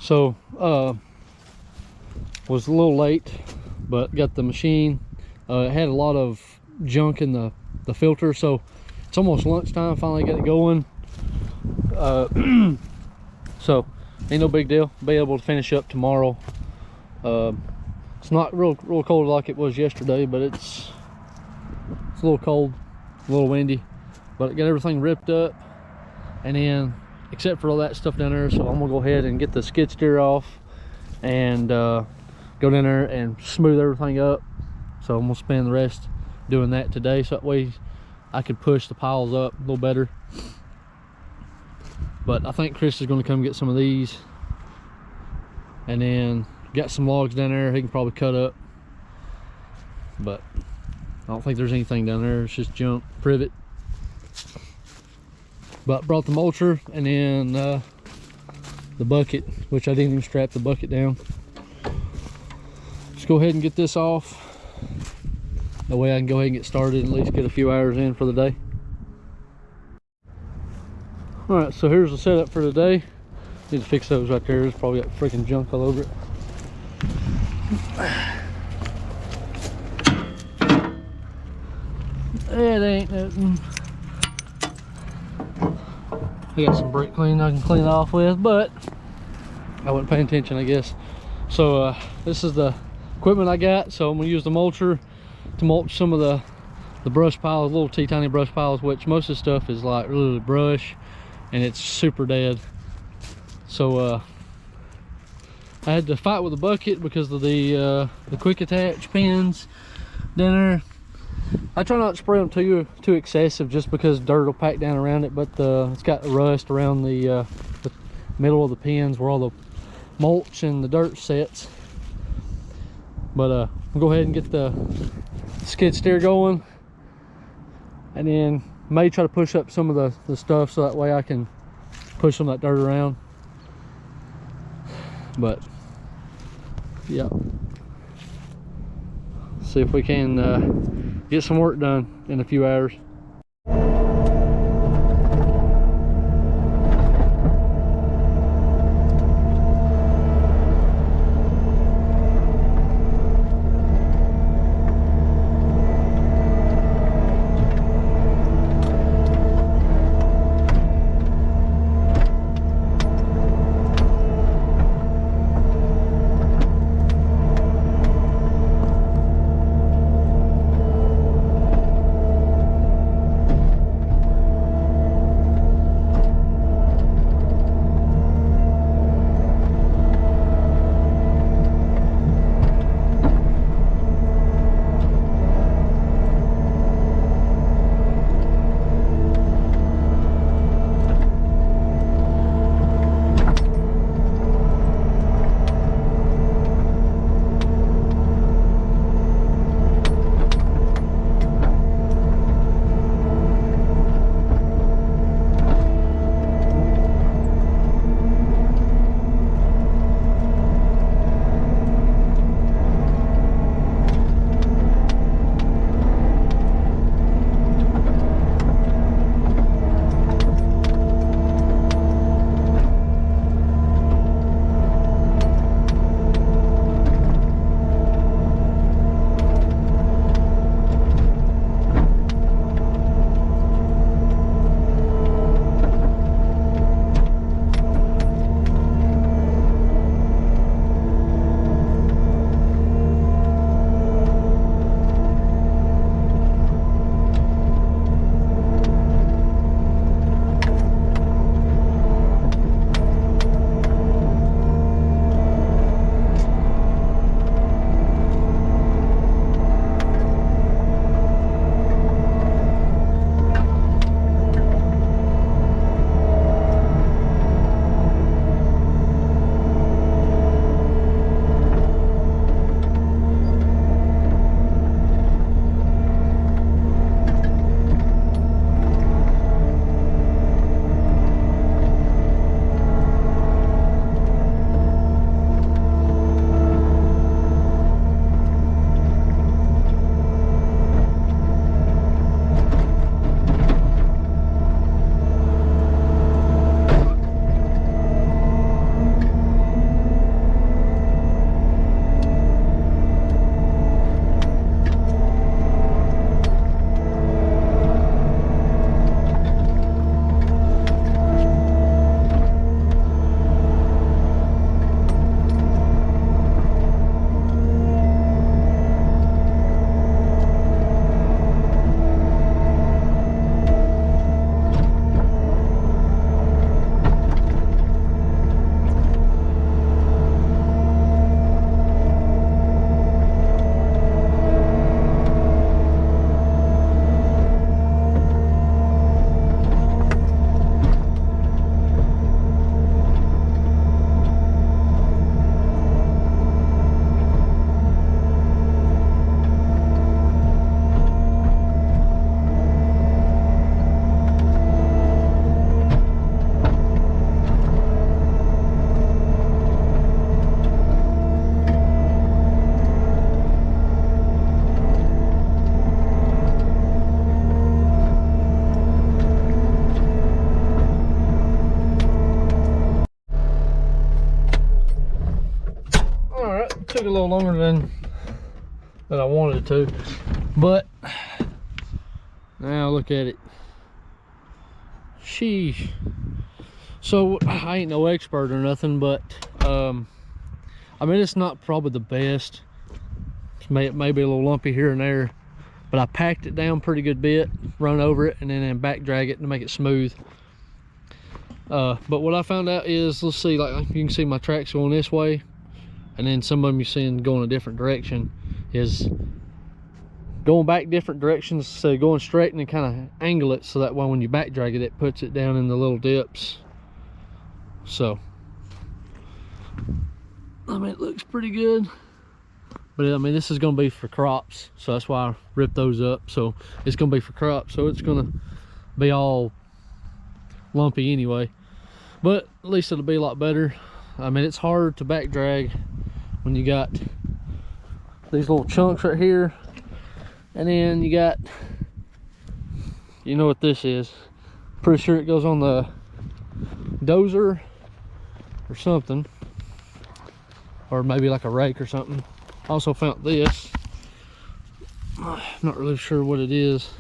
So was a little late, but got the machine. It had a lot of junk in the filter, so it's almost lunchtime. Finally got it going. So ain't no big deal. Be able to finish up tomorrow. It's not real cold like it was yesterday, but it's a little cold, a little windy, but it got everything ripped up. And then except for all that stuff down there, so I'm gonna go ahead and get the skid steer off and go down there and smooth everything up. So I'm gonna spend the rest doing that today, so that way I could push the piles up a little better. But I think Chris is gonna come get some of these, and then got some logs down there he can probably cut up, but I don't think there's anything down there. It's just junk, privet. But brought the mulcher and then the bucket, which I didn't even strap the bucket down. Just go ahead and get this off. That way I can go ahead and get started and at least get a few hours in for the day. All right, so here's the setup for today. Need to fix those right there. There's probably got freaking junk all over it. It ain't nothing. I got some brake clean I can clean it off with, but I wasn't paying attention, I guess. So this is the equipment I got. So I'm gonna use the mulcher to mulch some of the brush piles, little tiny brush piles, which most of the stuff is like really brush and it's super dead. So I had to fight with the bucket because of the quick attach pins down there. I try not to spray them too excessive, just because dirt will pack down around it, but it's got rust around the middle of the pins where all the mulch and the dirt sets. But we'll go ahead and get the skid steer going, and then may try to push up some of the stuff so that way I can push some of that dirt around. But yeah, see if we can get some work done in a few hours. took a little longer than I wanted it to, but now look at it. Sheesh. So I ain't no expert or nothing, but I mean, it's not probably the best. It may be a little lumpy here and there, but I packed it down pretty good bit, run over it, and then back drag it to make it smooth. But what I found out is, let's see, like you can see my tracks going this way, and then some of them you're seeing going a different direction, is going back different directions, so going straight and then kind of angle it so that way when you back drag it, it puts it down in the little dips. So I mean, it looks pretty good, but I mean, this is going to be for crops, so that's why I ripped those up. So it's going to be for crops, so it's going to be all lumpy anyway, but at least it'll be a lot better. I mean, it's hard to back drag when you got these little chunks right here, and then you got, you know what this is, pretty sure it goes on the dozer or something, or maybe like a rake or something. Also found this, not really sure what it is.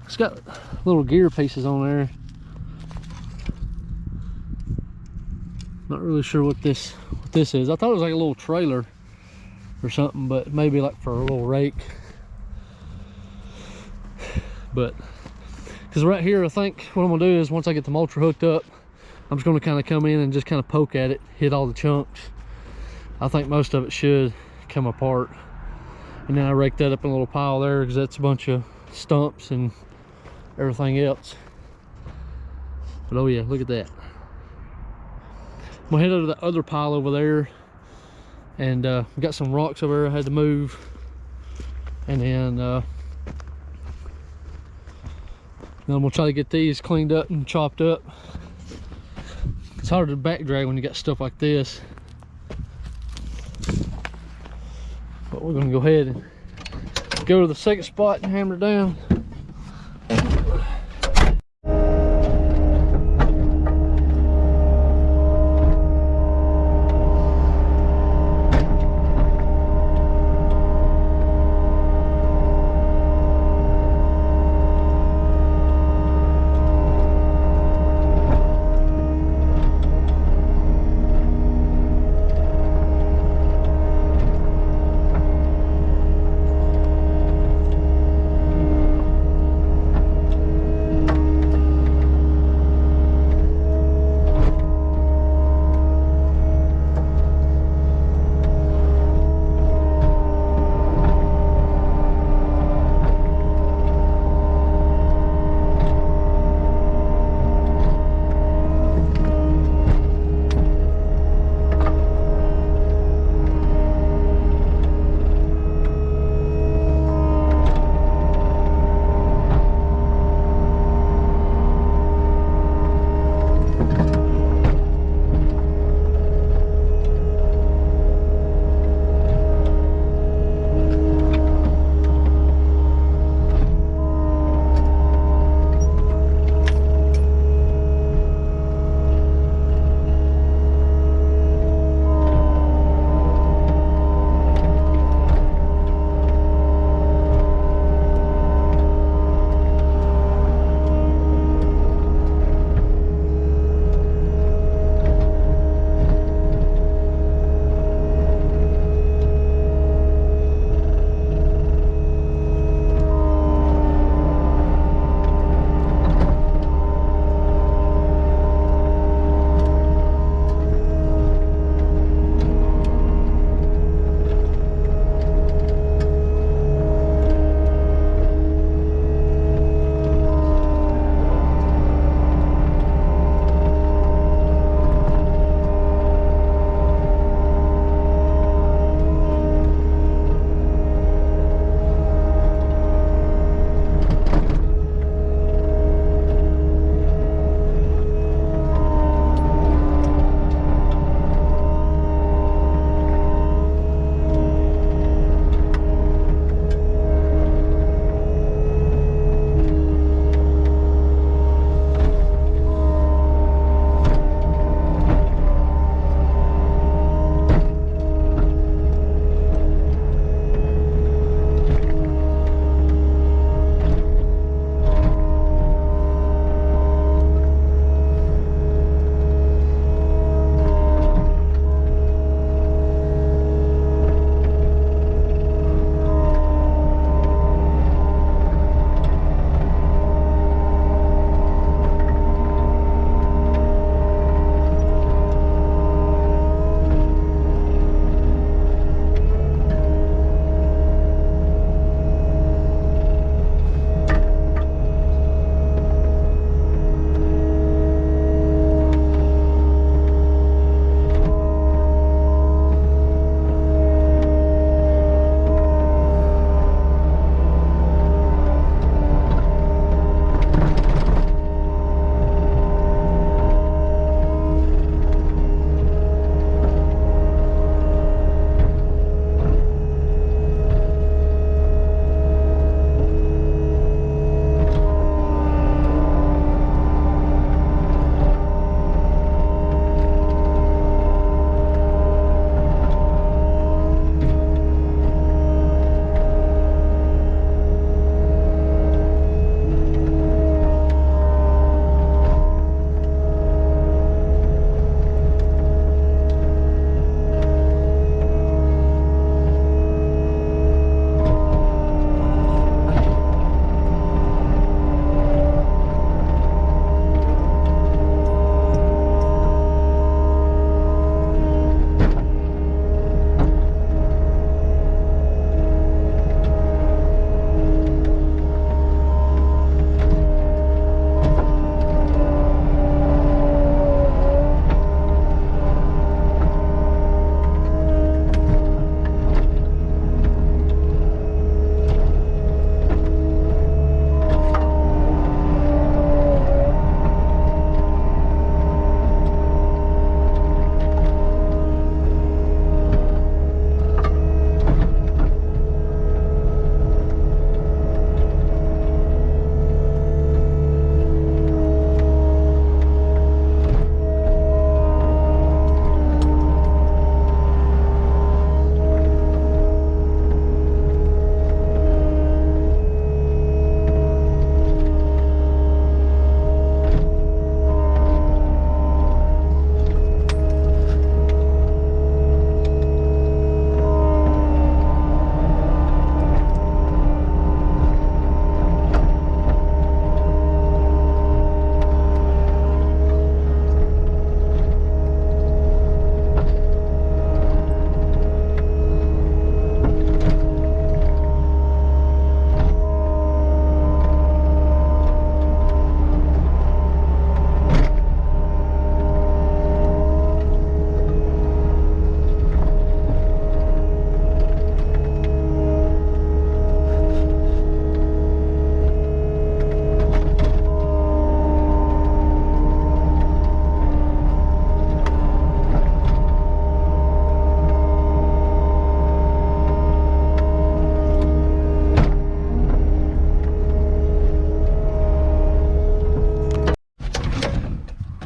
It's got little gear pieces on there. Not really sure what this is. I thought it was like a little trailer or something, but maybe like for a little rake. But because right here, I think what I'm gonna do is, once I get the mulcher hooked up, I'm just gonna kind of come in and just kind of poke at it, hit all the chunks. I think most of it should come apart, and then I rake that up in a little pile there, because that's a bunch of stumps and everything else. But oh yeah, look at that. I'm gonna head over to the other pile over there, and we got some rocks over there I had to move, and then I'm gonna try to get these cleaned up and chopped up. It's harder to back drag when you got stuff like this, but we're gonna go ahead and go to the second spot and hammer it down.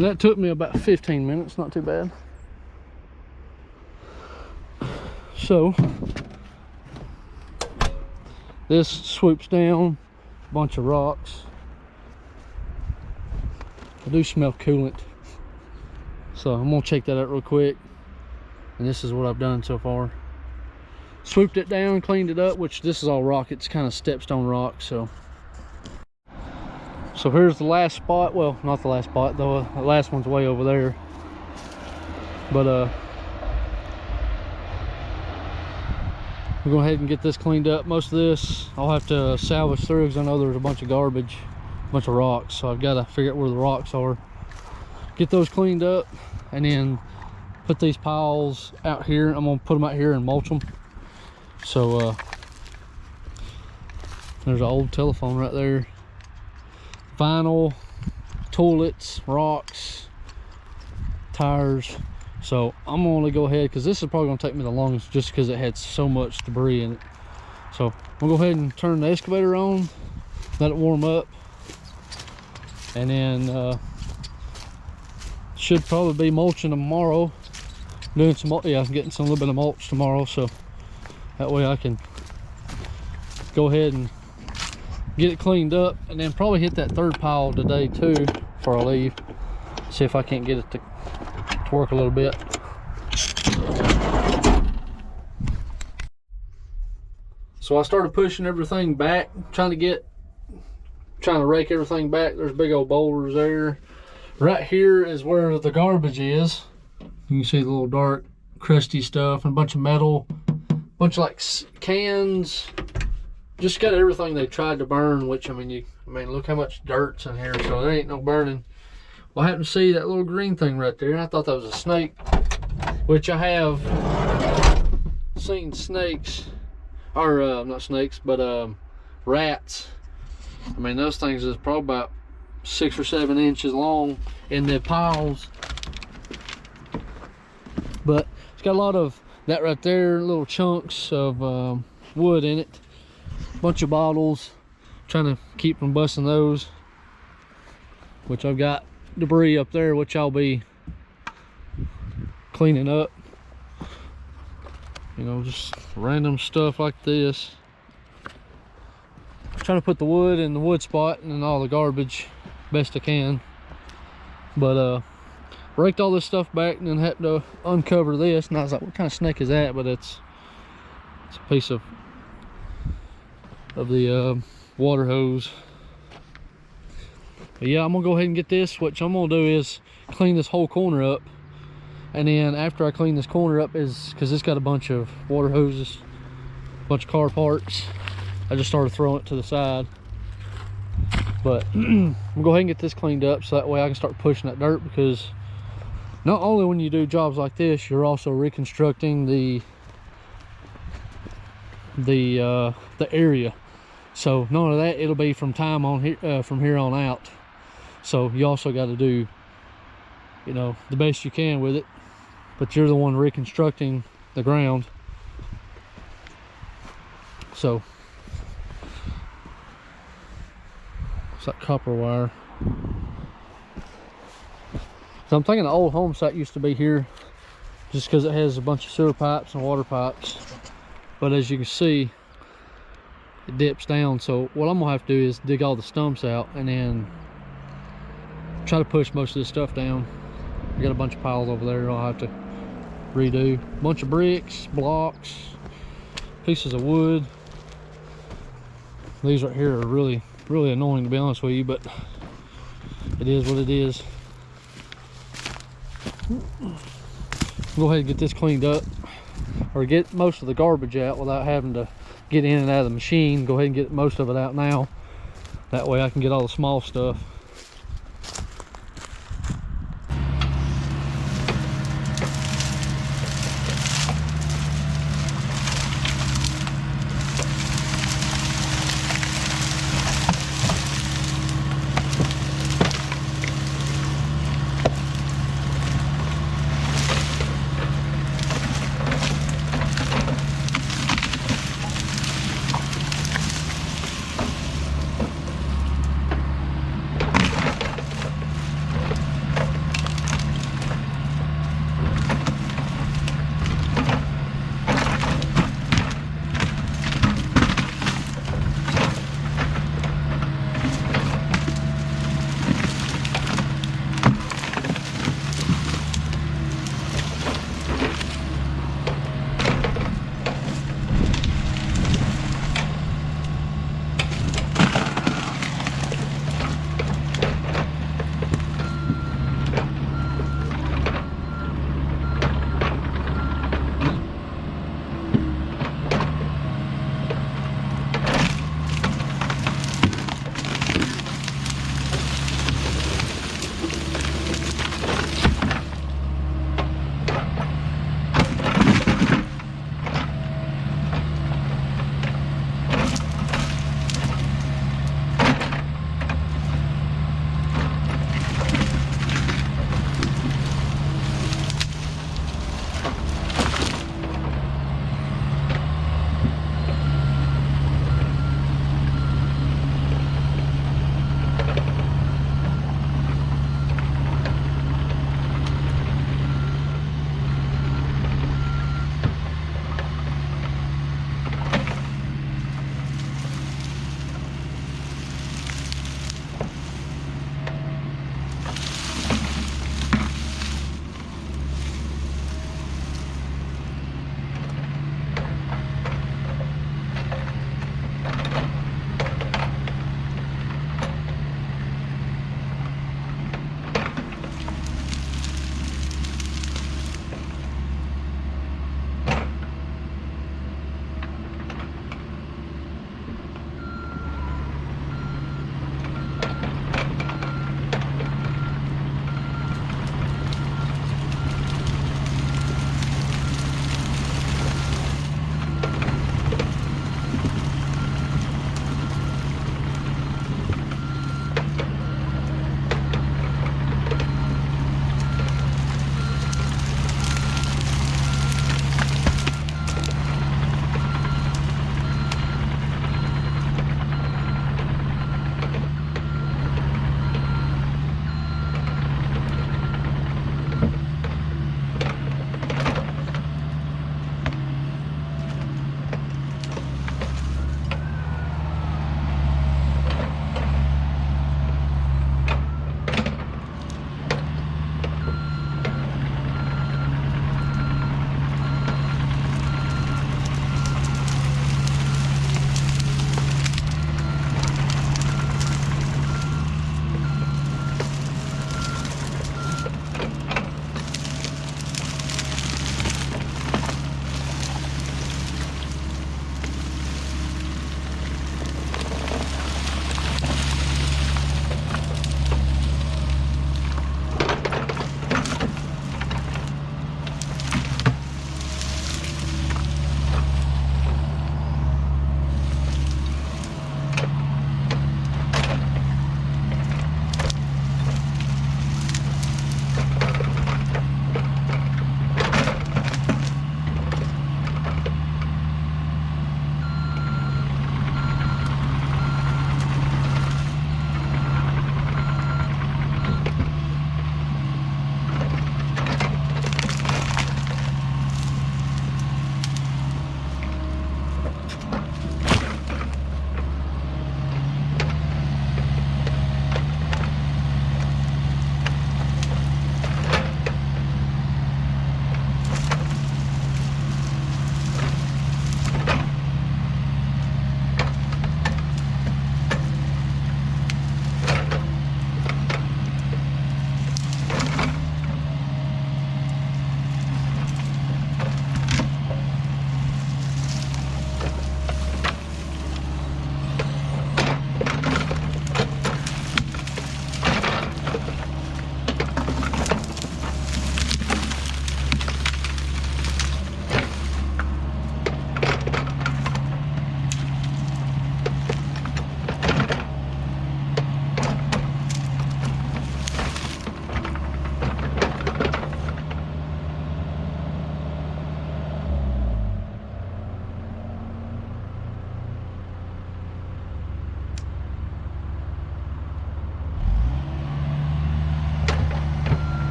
And that took me about 15 minutes, not too bad. So this swoops down a bunch of rocks. I do smell coolant, so I'm gonna check that out real quick. And this is what I've done so far. Swooped it down, cleaned it up, which this is all rock. It's kind of stepstone rock. So here's the last spot. Well, not the last spot though. The last one's way over there. But we'll go ahead and get this cleaned up. Most of this I'll have to salvage through because I know there's a bunch of garbage, a bunch of rocks. So I've got to figure out where the rocks are. Get those cleaned up, and then put these piles out here. I'm gonna put them out here and mulch them. So there's an old telephone right there. Vinyl, toilets, rocks, tires. So I'm gonna go ahead, because this is probably gonna take me the longest just because it had so much debris in it. So I'm gonna go ahead and turn the excavator on, let it warm up, and then should probably be mulching tomorrow. Doing some, yeah, I'm getting a little bit of mulch tomorrow, so that way I can go ahead and get it cleaned up, and then probably hit that third pile today too before I leave. See if I can't get it to work a little bit. So I started pushing everything back, trying to rake everything back. There's big old boulders there. Right here is where the garbage is. You can see the little dark crusty stuff and a bunch of metal, bunch of like cans. Just got everything they tried to burn, which I mean look how much dirt's in here, so there ain't no burning. Well, I happened to see that little green thing right there. I thought that was a snake, which I have seen snakes, or not snakes, but rats. I mean, those things is probably about 6 or 7 inches long in the piles. But it's got a lot of that right there, little chunks of wood in it. Bunch of bottles, trying to keep from busting those. Which I've got debris up there, which I'll be cleaning up. You know, just random stuff like this. Trying to put the wood in the wood spot and then all the garbage best I can. But raked all this stuff back and then had to uncover this, and I was like, what kind of snake is that? But it's a piece of the water hose. But yeah, I'm gonna go ahead and get this. What I'm gonna do is clean this whole corner up, and then after I clean this corner up, is because it's got a bunch of water hoses, a bunch of car parts, I just started throwing it to the side. But I'm gonna go ahead and get this cleaned up so that way I can start pushing that dirt, because not only when you do jobs like this, you're also reconstructing the area. So none of that, it'll be from time on here, from here on out. So you also got to do, you know, the best you can with it, but you're the one reconstructing the ground. So it's like copper wire. So I'm thinking the old home site used to be here, just because it has a bunch of sewer pipes and water pipes. But as you can see, it dips down. So what I'm gonna have to do is dig all the stumps out and then try to push most of this stuff down. I got a bunch of piles over there I'll have to redo. A bunch of bricks, blocks, pieces of wood. These right here are really annoying, to be honest with you, but it is what it is. Go ahead and get this cleaned up, or get most of the garbage out without having to get in and out of the machine. Go ahead and get most of it out now. That way I can get all the small stuff.